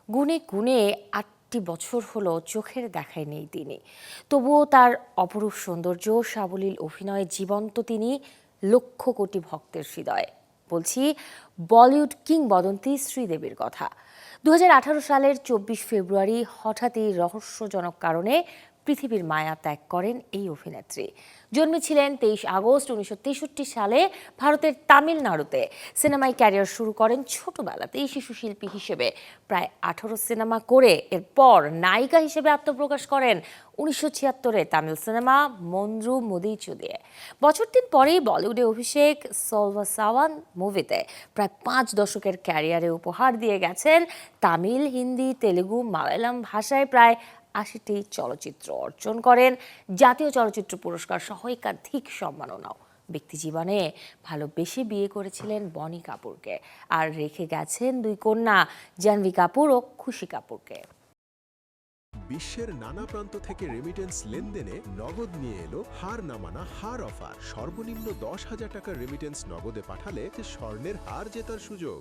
গুণে গুণে ৮টি বছর হলো চোখের দেখায় নেই তিনি। তবুও তার অপরূপ সৌন্দর্য, সাবলীল অভিনয়ে জীবন্ত তিনি লক্ষ কোটি ভক্তের হৃদয়ে। বলছি বলিউড কিংবদন্তি শ্রীদেবীর কথা। ২০১৮ সালের ২৪ ফেব্রুয়ারি হঠাৎই রহস্যজনক কারণে পৃথিবীর মায়া ত্যাগ করেন এই অভিনেত্রী। জন্মেছিলেন ২৩ আগস্ট ১৯৬৩ সালে ভারতের তামিলনাড়ুতে। সিনেমায় ক্যারিয়ার শুরু করেন ছোটবেলাতেই শিশু শিল্পী হিসেবে। প্রায় ১৮ সিনেমা করে এরপর নায়িকা হিসেবে আত্মপ্রকাশ করেন ১৯৭৬-এ তামিল সিনেমা মন্দ্রু মুদিচু দিয়ে। বছর ৩ পরেই বলিউডে অভিষেক সলভা সাওয়ান মুভিতে। প্রায় ৫ দশকের ক্যারিয়ারে উপহার দিয়ে গেছেন তামিল, হিন্দি, তেলেগু, মালায়ালাম ভাষায় প্রায় ৮০টি চলচ্চিত্র। অর্জন করেন জাতীয় চলচ্চিত্র পুরস্কার সহ একাধিক সম্মাননাও। ব্যক্তিজীবনে ভালোবেসে বিয়ে করেছিলেন বনি কাপুরকে, আর রেখে গেছেন ২ কন্যা জাহ্নবী কাপুর ও খুশি কাপুরকে। বিশ্বের নানা প্রান্ত থেকে রেমিটেন্স লেনদেনে নগদ নিয়ে এলো হার না মানা হার অফার। সর্বনিম্ন ১০,০০০ টাকার রেমিটেন্স নগদে পাঠালে স্বর্ণের হার জেতার সুযোগ।